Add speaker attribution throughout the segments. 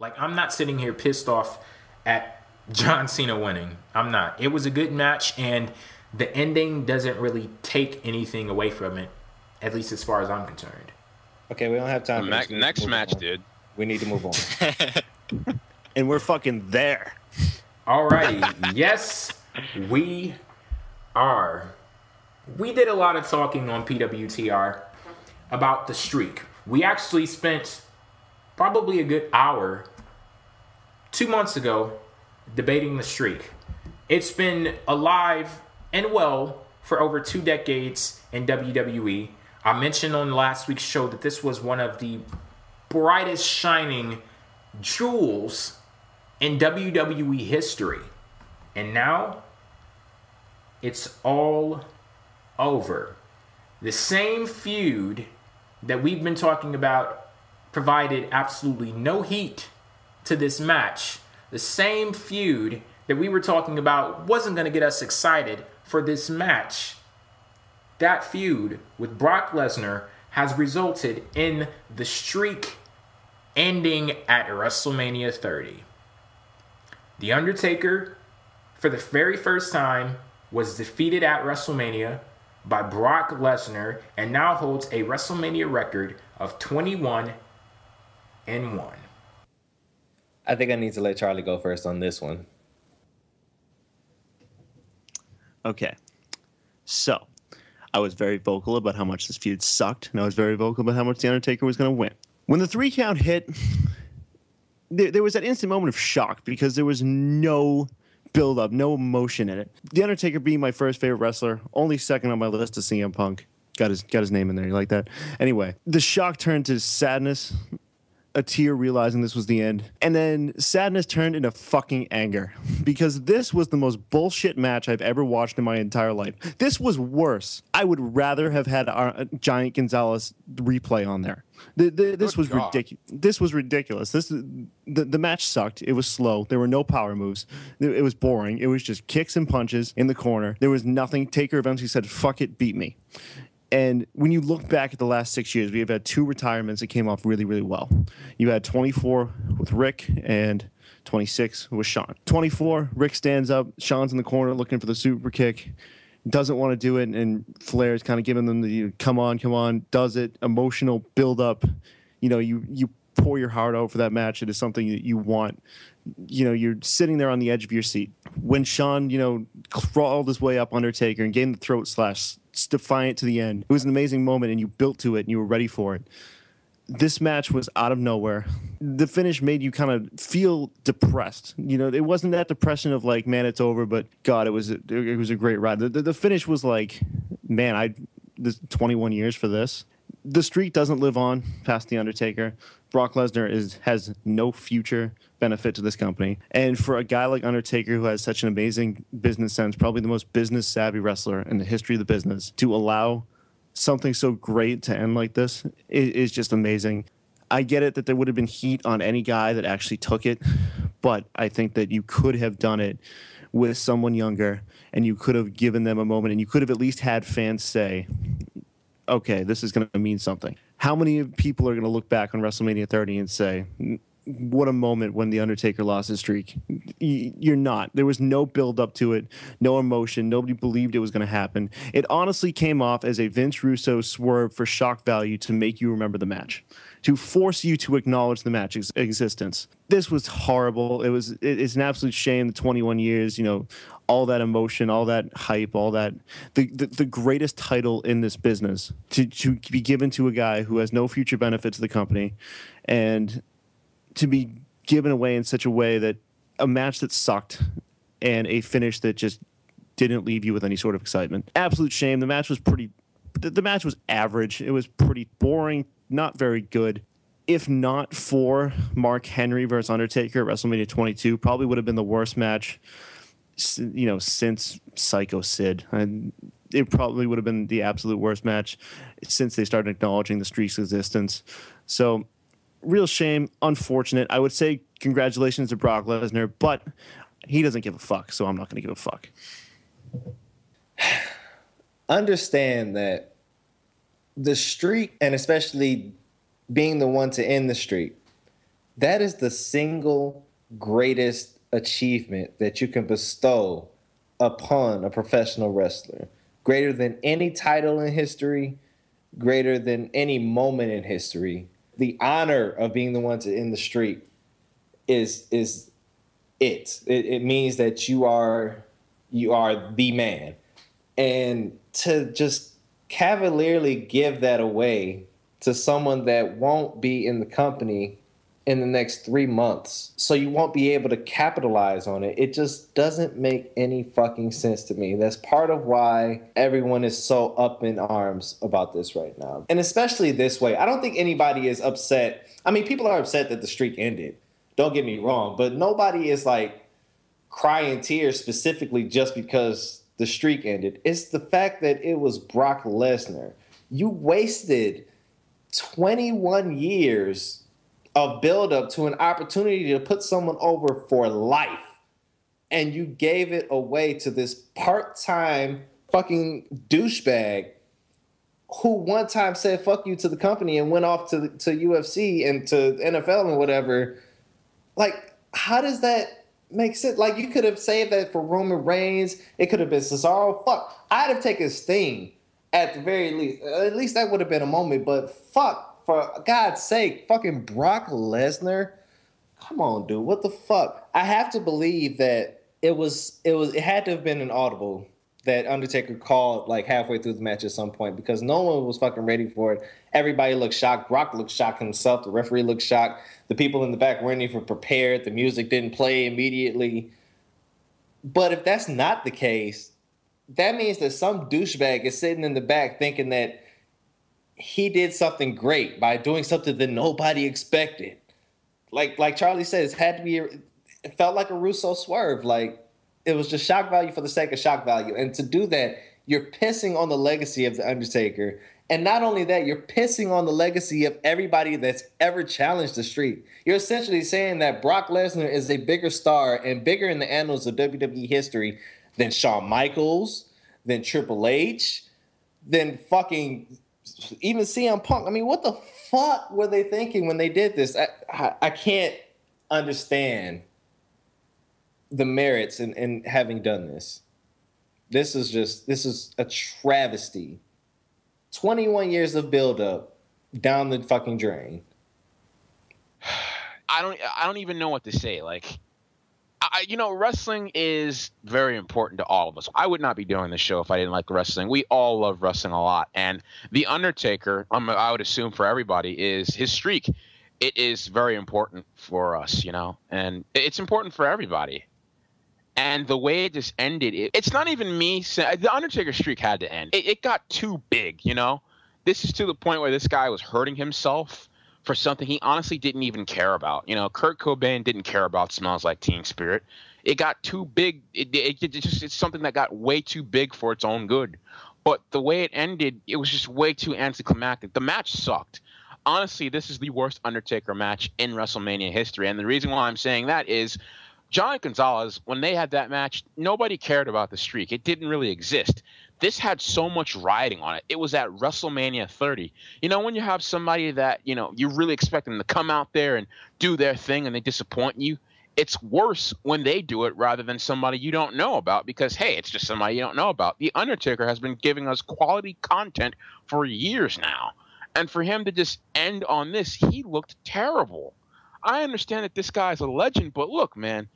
Speaker 1: Like, I'm not sitting here pissed off at John Cena winning. I'm not. It was a good match, and the ending doesn't really take anything away from it, at least as far as I'm concerned.
Speaker 2: Okay, we don't have time for this.
Speaker 3: Next match, dude.
Speaker 2: We need to move on. And we're fucking there.
Speaker 1: Alrighty. Yes, we are. We did a lot of talking on PWTR about the streak. We actually spent probably a good hour 2 months ago debating the streak. It's been alive and well for over 2 decades in WWE. I mentioned on last week's show that this was one of the brightest shining jewels in WWE history. And now it's all over. The same feud that we've been talking about provided absolutely no heat to this match. The same feud that we were talking about wasn't going to get us excited for this match. That feud with Brock Lesnar has resulted in the streak ending at WrestleMania 30. The Undertaker, for the very first time, was defeated at WrestleMania by Brock Lesnar and now holds a WrestleMania record of 21-1.
Speaker 2: I think I need to let Charlie go first on this one.
Speaker 4: Okay. So, I was very vocal about how much this feud sucked, and I was very vocal about how much The Undertaker was going to win. When the 3 count hit, there was that instant moment of shock because there was no build-up, no emotion in it. The Undertaker being my first favorite wrestler, only second on my list to CM Punk. Got his name in there. You like that? Anyway, the shock turned to sadness, a tear realizing this was the end, and then sadness turned into fucking anger because this was the most bullshit match I've ever watched in my entire life. This was worse. I would rather have had our Giant Gonzalez replay on there. This was ridiculous. This was ridiculous. The match sucked. It was slow. There were no power moves. It was boring. It was just kicks and punches in the corner. There was nothing. Taker eventually said, "Fuck it, beat me." And when you look back at the last 6 years, we have had 2 retirements that came off really, really well. You had 24 with Rick and 26 with Shawn. 24, Rick stands up. Shawn's in the corner looking for the super kick. Doesn't want to do it, and Flair's kind of giving them the come on, does it. Emotional build up. You know, you pour your heart out for that match. It is something that you want. You know, you're sitting there on the edge of your seat. When Shawn, crawled his way up Undertaker and gave him the throat slash, defiant to the end. It was an amazing moment, and you built to it, and you were ready for it. This match was out of nowhere. The finish made you kind of feel depressed. You know, it wasn't that depression of like, man, it's over, but God, it was a great ride. The finish was like, man, this 21 years for this. The streak doesn't live on past The Undertaker. Brock Lesnar has no future benefit to this company. And for a guy like Undertaker who has such an amazing business sense, probably the most business savvy wrestler in the history of the business, to allow something so great to end like this is just amazing. I get it that there would have been heat on any guy that actually took it, but I think that you could have done it with someone younger, and you could have given them a moment, and you could have at least had fans say, okay, this is going to mean something. How many people are going to look back on WrestleMania 30 and say, what a moment when The Undertaker lost his streak? You're not. There was no build up to it, no emotion. Nobody believed it was going to happen. It honestly came off as a Vince Russo swerve for shock value to make you remember the match, to force you to acknowledge the match's existence. This was horrible. It's an absolute shame. The 21 years, all that emotion, all that hype, all that the greatest title in this business to be given to a guy who has no future benefit to the company, and to be given away in such a way that a match that sucked and a finish that just didn't leave you with any sort of excitement. Absolute shame. The match was the match was average. It was pretty boring, not very good. If not for Mark Henry versus Undertaker at WrestleMania 22, probably would have been the worst match, since Psycho Sid. And it probably would have been the absolute worst match since they started acknowledging the streak's existence. So, real shame, unfortunate. I would say congratulations to Brock Lesnar, but he doesn't give a fuck, so I'm not going to give a fuck.
Speaker 2: Understand that the streak, and especially being the one to end the streak,
Speaker 3: That is the single greatest achievement that you can bestow upon a professional wrestler. Greater than any title in history, greater than any moment in history. The honor of being the one to end the streak is it means that you are the man. And to just cavalierly give that away to someone that won't be in the company in the next 3 months, so you won't be able to capitalize on it. It just doesn't make any fucking sense to me. That's part of why everyone is so up in arms about this right now. And especially this way. I don't think anybody is upset. I mean, people are upset that the streak ended. Don't get me wrong, but nobody is like crying tears specifically just because the streak ended. It's the fact that it was Brock Lesnar. You wasted 21 years of build-up to an opportunity to put someone over for life, and you gave it away to this part-time fucking douchebag who one time said fuck you to the company and went off to UFC and to NFL and whatever. Like, how does that make sense? Like, you could have saved that for Roman Reigns. It could have been Cesaro. Fuck, I'd have taken Sting at the very least. At least that would have been a moment, but fuck. For God's sake, fucking Brock Lesnar. Come on, dude. What the fuck? I have to believe that it had to have been an audible that Undertaker called like halfway through the match at some point, because no one was fucking ready for it. Everybody looked shocked. Brock looked shocked himself. The referee looked shocked. The people in the back weren't even prepared. The music didn't play immediately. But if that's not the case, that means that some douchebag is sitting in the back thinking that he did something great by doing something that nobody expected. Like Charlie says, it felt like a Russo swerve. Like, it was just shock value for the sake of shock value. And to do that, you're pissing on the legacy of The Undertaker. And not only that, you're pissing on the legacy of everybody that's ever challenged the streak. You're essentially saying that Brock Lesnar is a bigger star and bigger in the annals of WWE history than Shawn Michaels, than Triple H, than fucking even CM Punk. I mean, what the fuck were they thinking when they did this? I can't understand the merits in having done this. This is a travesty. 21 years of buildup down the fucking drain.
Speaker 5: I don't even know what to say. Like, wrestling is very important to all of us. I would not be doing this show if I didn't like wrestling. We all love wrestling a lot. And The Undertaker, I would assume for everybody, is his streak. It is very important for us, and it's important for everybody. And the way it just ended, it's not even me saying The Undertaker streak had to end. It got too big, This is to the point where this guy was hurting himself for something he honestly didn't even care about. Kurt Cobain didn't care about Smells Like Teen Spirit. It got too big. It's something that got way too big for its own good. But the way it ended, it was just way too anticlimactic. The match sucked. Honestly, this is the worst Undertaker match in WrestleMania history. And the reason why I'm saying that is John Gonzalez, when they had that match, nobody cared about the streak. It didn't really exist. This had so much riding on it. It was at WrestleMania 30. When you have somebody that, you really expect them to come out there and do their thing and they disappoint you, it's worse when they do it rather than somebody you don't know about because, hey, it's just somebody you don't know about. The Undertaker has been giving us quality content for years now. And for him to just end on this, he looked terrible. I understand that this guy's a legend, but look, man,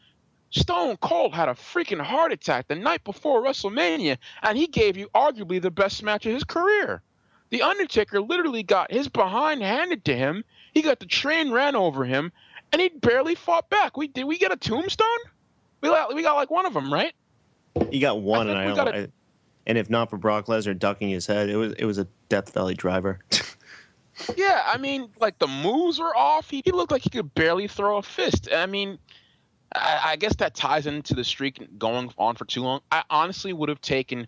Speaker 5: Stone Cold had a freaking heart attack the night before WrestleMania, and he gave you arguably the best match of his career. The Undertaker literally got his behind handed to him. He got the train ran over him, and he barely fought back. Did we get a tombstone? We got like one of them, right?
Speaker 4: He got one, and if not for Brock Lesnar ducking his head, it was a Death Valley driver.
Speaker 5: Yeah, I mean, like the moves were off. He looked like he could barely throw a fist. I mean, I guess that ties into the streak going on for too long. I honestly would have taken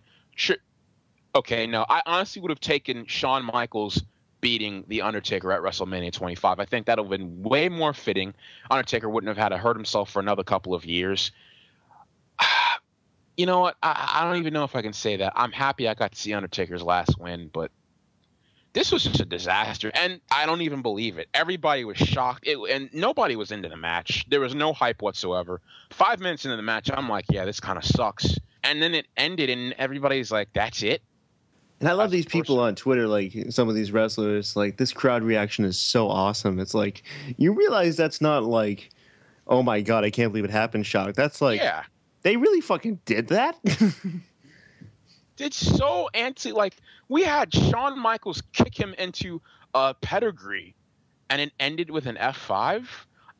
Speaker 5: Shawn Michaels beating The Undertaker at WrestleMania 25. I think that would have been way more fitting. Undertaker wouldn't have had to hurt himself for another couple of years. You know what? I don't even know if I can say that. I'm happy I got to see Undertaker's last win, but This was just a disaster, and I don't even believe it. Everybody was shocked, and nobody was into the match. There was no hype whatsoever. 5 minutes into the match, I'm like, yeah, this kind of sucks. And then it ended, and everybody's like, that's it?
Speaker 4: And I love these people on Twitter, like some of these wrestlers, like this crowd reaction is so awesome. It's like, you realize that's not like, oh my God, I can't believe it happened shock. That's like,
Speaker 5: yeah,
Speaker 4: they really fucking did that?
Speaker 5: It's so like, we had Shawn Michaels kick him into a pedigree, and it ended with an F5.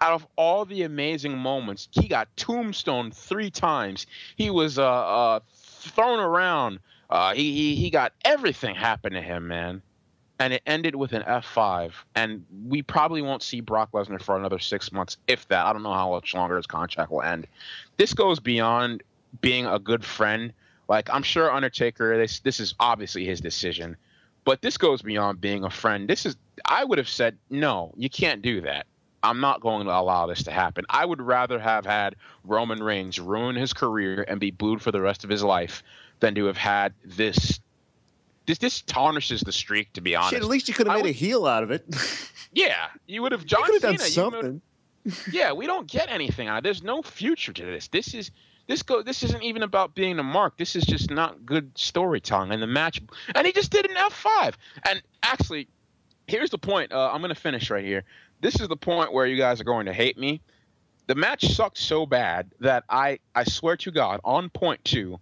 Speaker 5: Out of all the amazing moments, he got tombstoned 3 times. He was thrown around. He got everything happen to him, man. And it ended with an F5. And we probably won't see Brock Lesnar for another 6 months, if that. I don't know how much longer his contract will end. This goes beyond being a good friend. Like, I'm sure Undertaker, this is obviously his decision. But this goes beyond being a friend. I would have said, no, you can't do that. I'm not going to allow this to happen. I would rather have had Roman Reigns ruin his career and be booed for the rest of his life than to have had this. This tarnishes the streak, to be honest.
Speaker 4: Shit, at least you could have made a heel out of it.
Speaker 5: Yeah, you would have. John
Speaker 4: you could have
Speaker 5: Cena,
Speaker 4: done something.
Speaker 5: Yeah, we don't get anything out of it. There's no future to this. This isn't even about being the mark. This is just not good storytelling. And the match, and he just did an F5. And actually, here's the point. I'm going to finish right here. This is the point where you guys are going to hate me. The match sucked so bad that I swear to God, on point 2,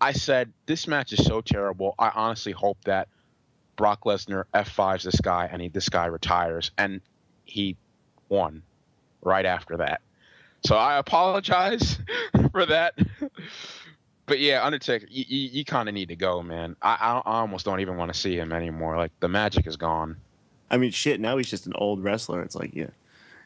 Speaker 5: I said, this match is so terrible. I honestly hope that Brock Lesnar F5s this guy and this guy retires. And he won right after that. So I apologize for that. But yeah, Undertaker, you kind of need to go, man. I almost don't even want to see him anymore. Like, the magic is gone.
Speaker 4: I mean, shit, now he's just an old wrestler. It's like, yeah.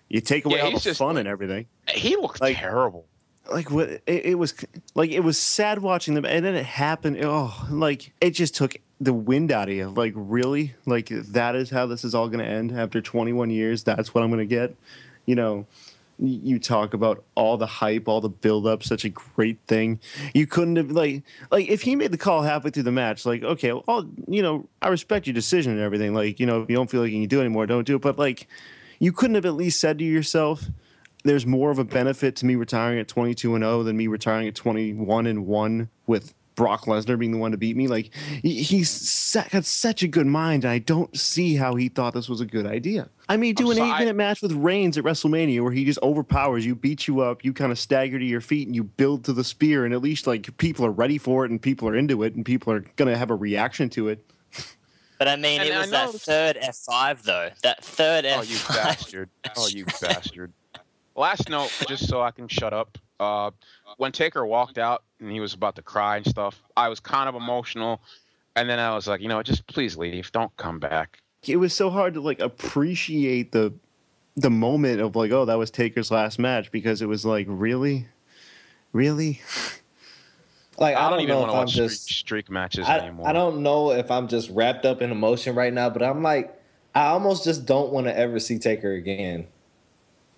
Speaker 4: You take away all the fun and everything.
Speaker 5: He looks like, terrible.
Speaker 4: Like, what it was sad watching them, and then it happened. Oh, like, it just took the wind out of you. Like, really? Like, that is how this is all going to end after 21 years? That's what I'm going to get? You know, you talk about all the hype, all the build-up, such a great thing. You couldn't have, like if he made the call halfway through the match, like, okay, well, you know, I respect your decision and everything. Like, you know, if you don't feel like you can do it anymore, don't do it. But, like, you couldn't have at least said to yourself, there's more of a benefit to me retiring at 22-0 than me retiring at 21-1 with Brock Lesnar being the one to beat me. Like, he's got such a good mind, and I don't see how he thought this was a good idea. I mean, do an 8-minute match with Reigns at WrestleMania where he just overpowers you, beats you up, you kind of stagger to your feet, and you build to the spear, and at least, like, people are ready for it, and people are into it, and people are going to have a reaction to it.
Speaker 6: But I mean, it was that third F5, though. That third F5.
Speaker 5: Oh, you bastard. Oh, you bastard. Last note, just so I can shut up. When Taker walked out and he was about to cry and stuff, I was kind of emotional. And then I was like, you know, just please leave. Don't come back.
Speaker 4: It was so hard to, like, appreciate the moment of, like, oh, that was Taker's last match, because it was like, really? Really?
Speaker 3: Like, I don't
Speaker 5: even
Speaker 3: know
Speaker 5: want
Speaker 3: if
Speaker 5: to
Speaker 3: I'm
Speaker 5: watch
Speaker 3: just
Speaker 5: streak matches anymore.
Speaker 3: I don't know if I'm just wrapped up in emotion right now, but I'm like, I almost just don't want to ever see Taker again.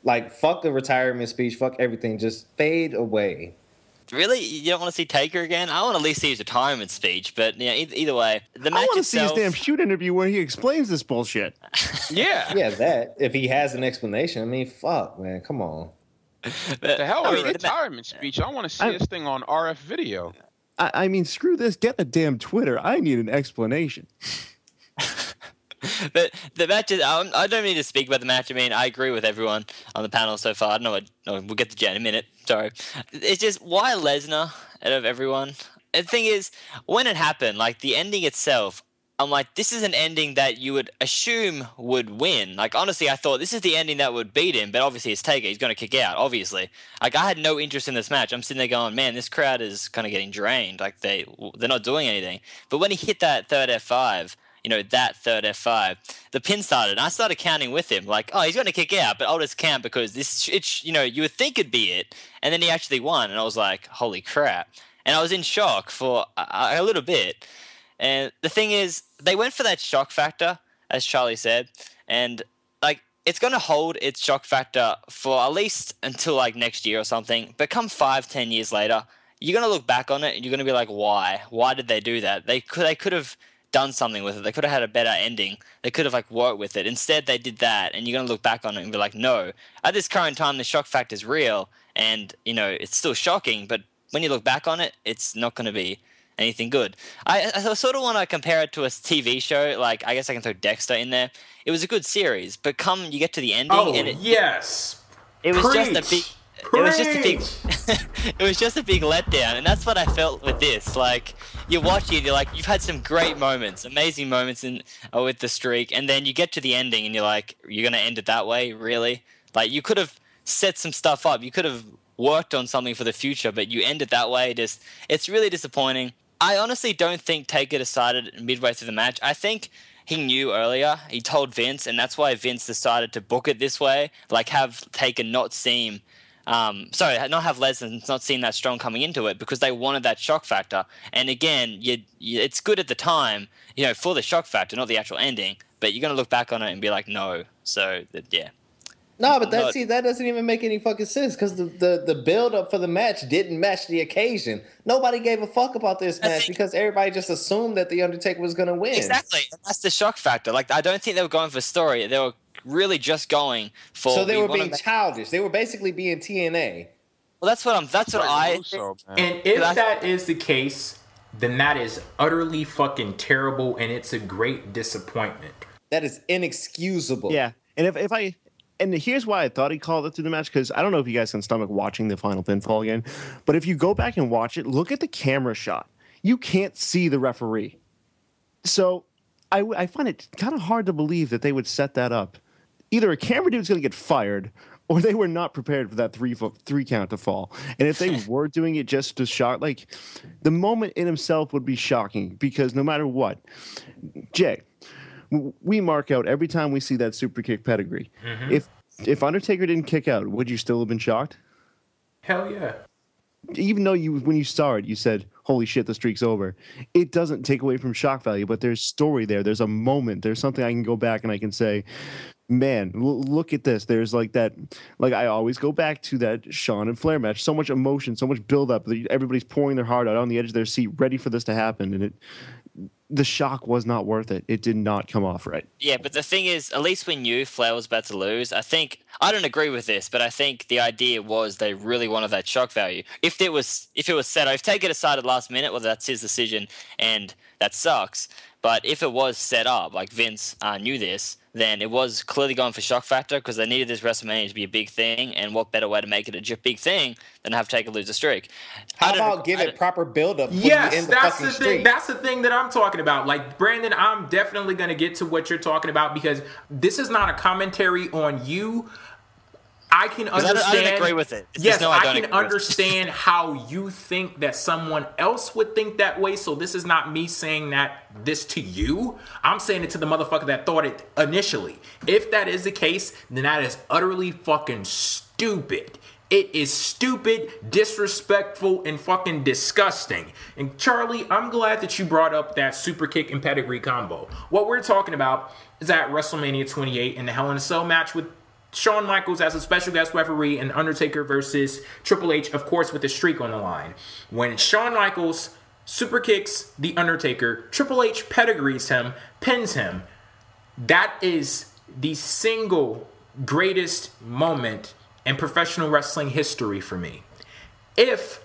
Speaker 3: Like, fuck the retirement speech, fuck everything, just fade away.
Speaker 6: Really? You don't want to see Taker again? I want to at least see his retirement speech, but yeah, either way, the match
Speaker 4: I want to
Speaker 6: itself...
Speaker 4: see his damn shoot interview where he explains this bullshit.
Speaker 5: Yeah.
Speaker 3: Yeah, that. If he has an explanation, I mean, fuck, man, come on.
Speaker 5: The hell with a retirement speech. I want to see this thing on RF video.
Speaker 4: I mean, screw this. Get the damn Twitter. I need an explanation.
Speaker 6: But the match is... I don't need to speak about the match. I mean, I agree with everyone on the panel so far. I don't know. We'll get to Jen in a minute. Sorry. It's just, why Lesnar out of everyone? And the thing is, when it happened, like, the ending itself, I'm like, this is an ending that you would assume would win. Like, honestly, I thought this is the ending that would beat him, but obviously it's Taker. He's going to kick out, obviously. Like, I had no interest in this match. I'm sitting there going, man, this crowd is kind of getting drained. Like, they're not doing anything. But when he hit that third F5... you know, that third F5, the pin started, and I started counting with him, like, oh, he's going to kick out, but I'll just count because it's, you know, you would think it'd be it, and then he actually won, and I was like, holy crap. And I was in shock for a little bit, and the thing is, they went for that shock factor, as Charlie said, and, like, it's going to hold its shock factor for at least until, like, next year or something, but come 5-10 years later, you're going to look back on it, and you're going to be like, why? Why did they do that? They could have done something with it. They could have had a better ending. They could have like worked with it. Instead, they did that, and you're gonna look back on it and be like, no. At this current time, the shock factor is real, and it's still shocking. But when you look back on it, it's not gonna be anything good. I sort of want to compare it to a TV show. Like, I guess I can throw Dexter in there. It was a good series, but you get to the ending, and
Speaker 1: yes,
Speaker 6: it was just a big. It was just a big. It was just a big letdown, and that's what I felt with this. Like, you're watching it, you're like, you've had some great moments, amazing moments with the streak, and then you get to the ending, and you're like, you're gonna end it that way, really? Like, you could have set some stuff up, you could have worked on something for the future, but you end it that way. It's really disappointing. I honestly don't think Taker decided midway through the match. I think he knew earlier. He told Vince, and that's why Vince decided to book it this way. Like, have Taker not seem. Not have Lesnar not seem that strong coming into it, because they wanted that shock factor. And again, it's good at the time, for the shock factor, not the actual ending. But you're gonna look back on it and be like, no. So yeah.
Speaker 3: No, but that doesn't even make any fucking sense, because the build up for the match didn't match the occasion. Nobody gave a fuck about this match because everybody just assumed that the Undertaker was gonna win.
Speaker 6: Exactly, and that's the shock factor. Like, I don't think they were going for story. They were really just going for.
Speaker 3: So they were being childish. They were basically being TNA.
Speaker 6: Well, that's what I.
Speaker 1: And if that is the case, then that is utterly fucking terrible, and it's a great disappointment.
Speaker 3: That is inexcusable.
Speaker 4: Yeah, and here's why I thought he called it through the match, because I don't know if you guys can stomach watching the final pinfall again, but if you go back and watch it, look at the camera shot. You can't see the referee. So I find it kind of hard to believe that they would set that up. Either a camera dude's going to get fired, or they were not prepared for that three count to fall. And if they were doing it just to shock, like, the moment in himself would be shocking, because no matter what, Jay, we mark out every time we see that super kick pedigree. Mm-hmm. If Undertaker didn't kick out, would you still have been shocked?
Speaker 1: Hell yeah.
Speaker 4: Even though when you saw it, you said, holy shit, the streak's over. It doesn't take away from shock value, but there's story there. There's a moment. There's something I can go back and I can say, man, look at this. There's like that, like, I always go back to that Shawn and Flair match. So much emotion, so much buildup. Everybody's pouring their heart out on the edge of their seat, ready for this to happen. And the shock was not worth it. It did not come off right.
Speaker 6: Yeah, but the thing is, at least we knew Flair was about to lose. I don't agree with this, but I think the idea was they really wanted that shock value. If it was set, if Taker decided last minute, well, that's his decision, and that sucks. But if it was set up, like Vince knew this, then it was clearly going for shock factor, because they needed this WrestleMania to be a big thing, and what better way to make it a big thing than have Taker lose a streak?
Speaker 3: How about give it proper build-up?
Speaker 1: Yes, that's the thing. That's the thing that I'm talking about. Like, Brandon, I'm definitely going to get to what you're talking about, because this is not a commentary on you. I can understand.
Speaker 6: I don't agree with it.
Speaker 1: Yes, I can understand how you think that someone else would think that way. So this is not me saying this to you. I'm saying it to the motherfucker that thought it initially. If that is the case, then that is utterly fucking stupid. It is stupid, disrespectful, and fucking disgusting. And Charlie, I'm glad that you brought up that super kick and pedigree combo. What we're talking about is at WrestleMania 28 in the Hell in a Cell match with Shawn Michaels as a special guest referee and Undertaker versus Triple H, of course, with the streak on the line. When Shawn Michaels super kicks the Undertaker, Triple H pedigrees him, pins him. That is the single greatest moment in professional wrestling history for me. If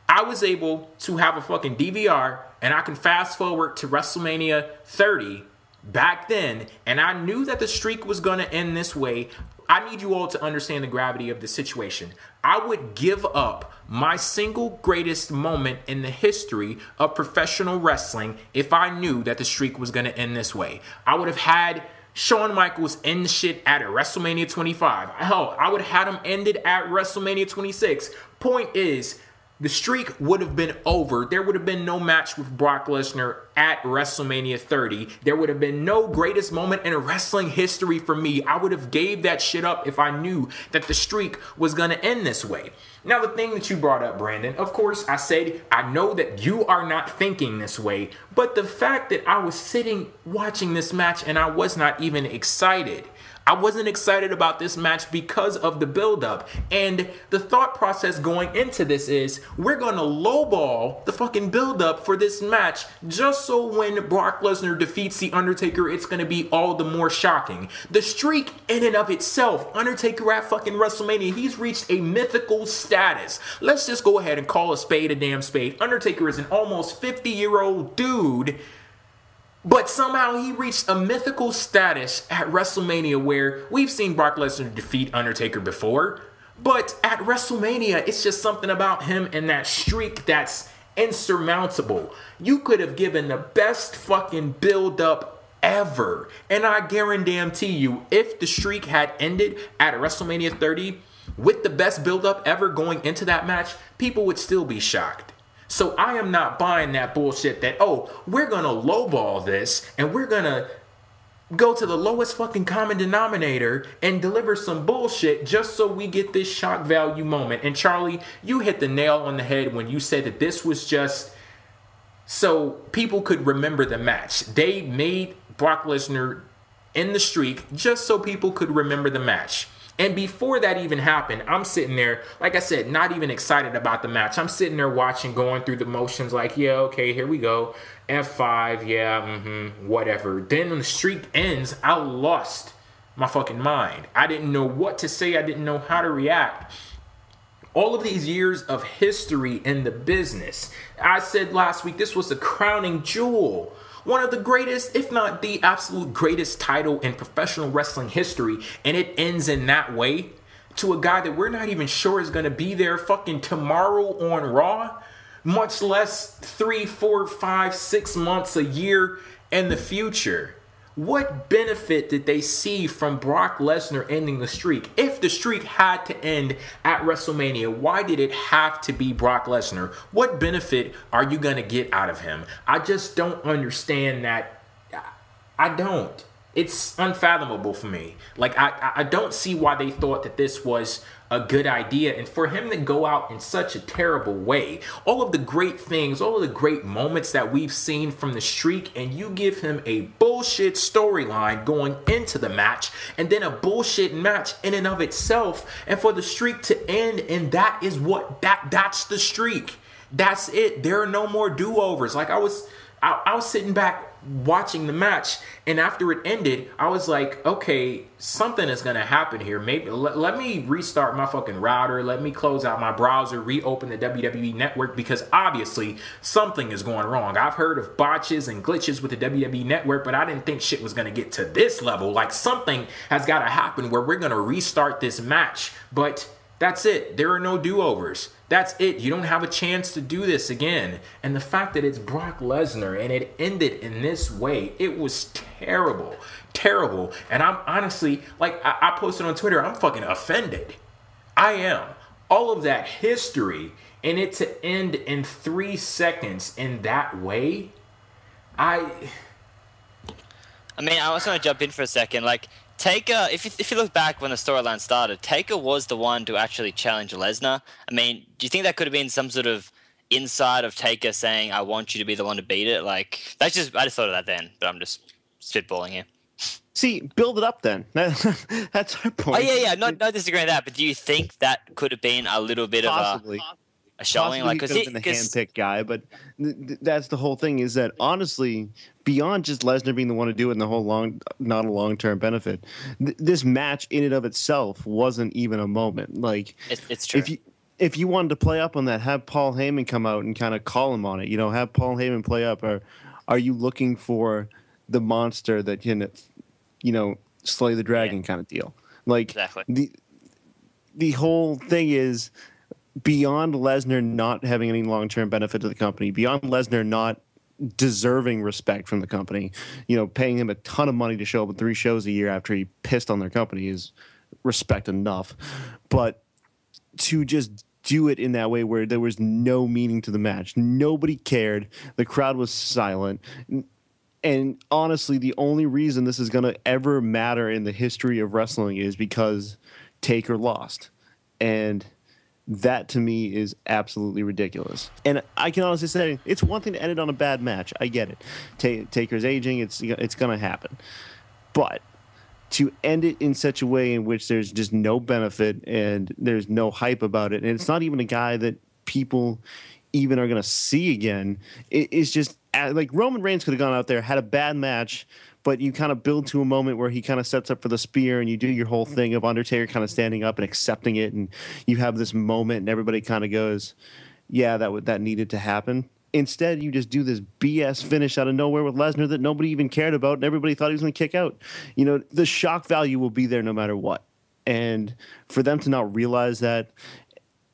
Speaker 1: I was able to have a fucking DVR and I can fast forward to WrestleMania 30 back then, and I knew that the streak was going to end this way, I need you all to understand the gravity of the situation. I would give up my single greatest moment in the history of professional wrestling if I knew that the streak was going to end this way. I would have had Shawn Michaels end the shit at WrestleMania 25. Hell, I would have had him end it at WrestleMania 26. Point is, the streak would have been over. There would have been no match with Brock Lesnar at WrestleMania 30. There would have been no greatest moment in wrestling history for me. I would have gave that shit up if I knew that the streak was going to end this way. Now, the thing that you brought up, Brandon, of course, I said, I know that you are not thinking this way, but the fact that I was sitting watching this match and I was not even excited, I wasn't excited about this match because of the build-up. And the thought process going into this is, we're going to lowball the fucking build-up for this match just so when Brock Lesnar defeats The Undertaker, it's going to be all the more shocking. The streak in and of itself, Undertaker at fucking WrestleMania, he's reached a mythical status. Let's just go ahead and call a spade a damn spade. Undertaker is an almost 50-year-old dude, but somehow he reached a mythical status at WrestleMania where we've seen Brock Lesnar defeat Undertaker before. But at WrestleMania, it's just something about him and that streak that's insurmountable. You could have given the best fucking build-up ever. And I guarantee you, if the streak had ended at WrestleMania 30 with the best build-up ever going into that match, people would still be shocked. So I am not buying that bullshit that, oh, we're going to lowball this and we're going to go to the lowest fucking common denominator and deliver some bullshit just so we get this shock value moment. And Charlie, you hit the nail on the head when you said that this was just so people could remember the match. They made Brock Lesnar in the streak just so people could remember the match. And before that even happened, I'm sitting there, like I said, not even excited about the match. I'm sitting there watching, going through the motions like, yeah, okay, here we go. F5, yeah, whatever. Then when the streak ends, I lost my fucking mind. I didn't know what to say. I didn't know how to react. All of these years of history in the business. I said last week, this was the crowning jewel. One of the greatest, if not the absolute greatest title in professional wrestling history. And it ends in that way to a guy that we're not even sure is going to be there fucking tomorrow on Raw. Much less 3, 4, 5, 6 months, a year in the future. What benefit did they see from Brock Lesnar ending the streak? If the streak had to end at WrestleMania, why did it have to be Brock Lesnar? What benefit are you going to get out of him? I just don't understand that. I don't. It's unfathomable for me. Like, I don't see why they thought that this was a good idea. And for him to go out in such a terrible way, all of the great things, all of the great moments that we've seen from the streak, and you give him a bullshit storyline going into the match, and then a bullshit match in and of itself, and for the streak to end, and that is what, that's the streak. That's it. There are no more do-overs. Like, I was sitting back watching the match, and after it ended, I was like, okay, something is gonna happen here. Maybe let me restart my fucking router, let me close out my browser, reopen the WWE network, because obviously something is going wrong. I've heard of botches and glitches with the WWE network, but I didn't think shit was gonna get to this level. Like, something has got to happen where we're gonna restart this match. But that's it. There are no do-overs. That's it. You don't have a chance to do this again. And the fact that it's Brock Lesnar and it ended in this way, it was terrible. Terrible. And I'm honestly, like, I posted on Twitter, I'm fucking offended. I am. All of that history and it to end in 3 seconds in that way, I
Speaker 6: mean, I was going to jump in for a second. Like, Taker, if you look back when the storyline started, Taker was the one to actually challenge Lesnar. I mean, do you think that could have been some sort of inside of Taker saying, I want you to be the one to beat it? Like, I just thought of that then, but I'm just spitballing here.
Speaker 4: See, build it up then. That's our point.
Speaker 6: Oh, yeah, not disagreeing with that, but do you think that could have been a little bit
Speaker 4: Possibly.
Speaker 6: of a showing?
Speaker 4: Like, because been the handpicked guy, but that's the whole thing. Is that honestly, beyond just Lesnar being the one to do it, and the whole not a long-term benefit, this match in and of itself wasn't even a moment. Like,
Speaker 6: it's true.
Speaker 4: If you wanted to play up on that, have Paul Heyman come out and kind of call him on it. You know, have Paul Heyman play up. Or are you looking for the monster that can, you know, slay the dragon kind of deal? Like,
Speaker 6: exactly.
Speaker 4: The whole thing is, beyond Lesnar not having any long-term benefit to the company, beyond Lesnar not deserving respect from the company, you know, paying him a ton of money to show up at 3 shows a year after he pissed on their company is respect enough. But to just do it in that way where there was no meaning to the match, nobody cared, the crowd was silent. And honestly, the only reason this is going to ever matter in the history of wrestling is because Taker lost. And that, to me, is absolutely ridiculous. And I can honestly say, it's one thing to end it on a bad match. I get it. Taker's aging. It's going to happen. But to end it in such a way in which there's just no benefit and there's no hype about it, and it's not even a guy that people even are going to see again. It's just like Roman Reigns could have gone out there, had a bad match, but you kind of build to a moment where he kind of sets up for the spear, and you do your whole thing of Undertaker kind of standing up and accepting it, and you have this moment, and everybody kind of goes, yeah, that needed to happen. Instead, you just do this BS finish out of nowhere with Lesnar that nobody even cared about, and everybody thought he was going to kick out. You know, the shock value will be there no matter what. And for them to not realize that,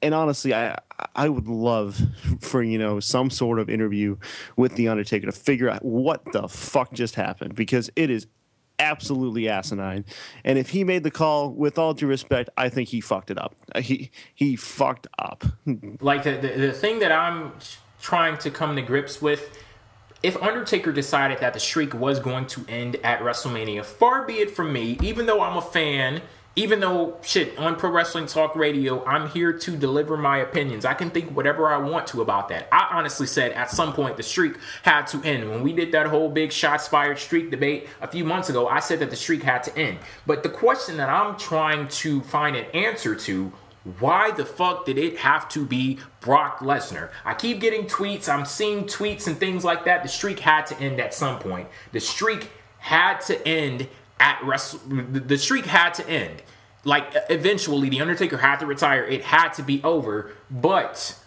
Speaker 4: and honestly, I would love for, you know, some sort of interview with The Undertaker to figure out what the fuck just happened, because it is absolutely asinine. And if he made the call, with all due respect, I think he fucked it up. He fucked up.
Speaker 1: Like the thing that I'm trying to come to grips with, if Undertaker decided that the streak was going to end at WrestleMania, far be it from me, even though I'm a fan, even though, shit, on Pro Wrestling Talk Radio, I'm here to deliver my opinions. I can think whatever I want to about that. I honestly said at some point the streak had to end. When we did that whole big shots fired streak debate a few months ago, I said that the streak had to end. But the question that I'm trying to find an answer to, why the fuck did it have to be Brock Lesnar? I keep getting tweets. I'm seeing tweets and things like that. The streak had to end at some point. The streak had to end the streak had to end. Like, eventually, The Undertaker had to retire. It had to be over. But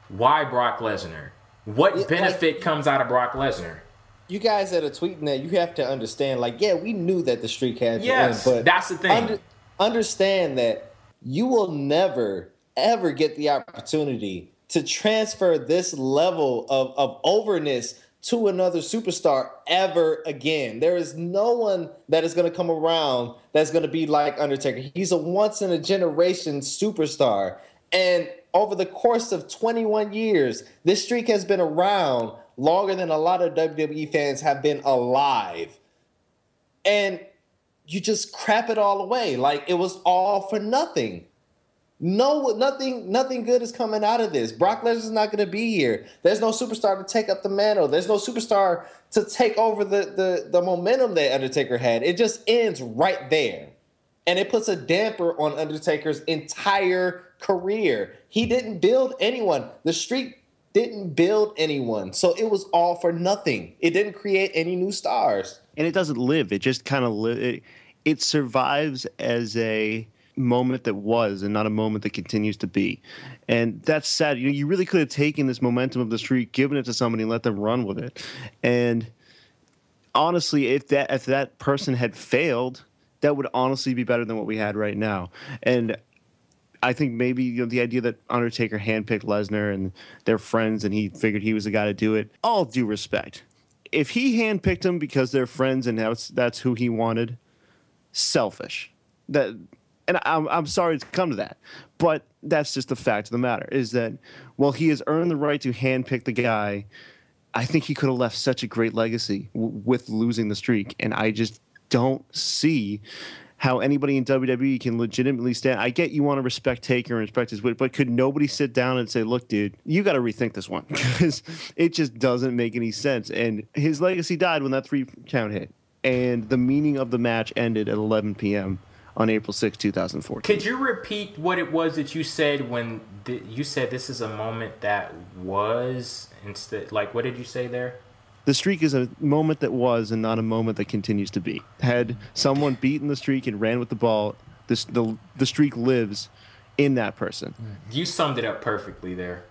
Speaker 1: why Brock Lesnar? What benefit comes out of Brock Lesnar?
Speaker 3: You guys that are tweeting that, you have to understand, like, yeah, we knew that the streak had to end. But
Speaker 1: that's the thing.
Speaker 3: Understand that you will never, ever get the opportunity to transfer this level of overness to another superstar ever again. There is no one that is going to come around that's going to be like Undertaker. He's a once-in-a-generation superstar. And over the course of 21 years, this streak has been around longer than a lot of WWE fans have been alive. And you just crap it all away. Like, it was all for nothing. Nothing good is coming out of this. Brock Lesnar's not going to be here. There's no superstar to take up the mantle. There's no superstar to take over the momentum that Undertaker had. It just ends right there. And it puts a damper on Undertaker's entire career. He didn't build anyone. The streak didn't build anyone. So it was all for nothing. It didn't create any new stars.
Speaker 4: And it doesn't live. It just kind of it survives as a moment that was and not a moment that continues to be. And that's sad. You know, you really could have taken this momentum of the streak, given it to somebody, and let them run with it. And honestly, if that person had failed, that would honestly be better than what we had right now. And I think maybe, you know, the idea that Undertaker handpicked Lesnar and they're friends and he figured he was the guy to do it, all due respect. If he handpicked him because they're friends and that's who he wanted, selfish. And I'm sorry to come to that, but that's just the fact of the matter, is that, well, he has earned the right to handpick the guy. I think he could have left such a great legacy with losing the streak, and I just don't see how anybody in WWE can legitimately stand. I get you want to respect Taker and respect his wit, but could nobody sit down and say, look, dude, you got to rethink this one, because it just doesn't make any sense. And his legacy died when that 3 count hit, and the meaning of the match ended at 11 p.m. on April 6, 2014.
Speaker 1: Could you repeat what it was that you said when you said this is a moment that was instead? Like, what did you say there?
Speaker 4: The streak is a moment that was and not a moment that continues to be. Had someone beaten the streak and ran with the ball, the streak lives in that person.
Speaker 1: You summed it up perfectly there.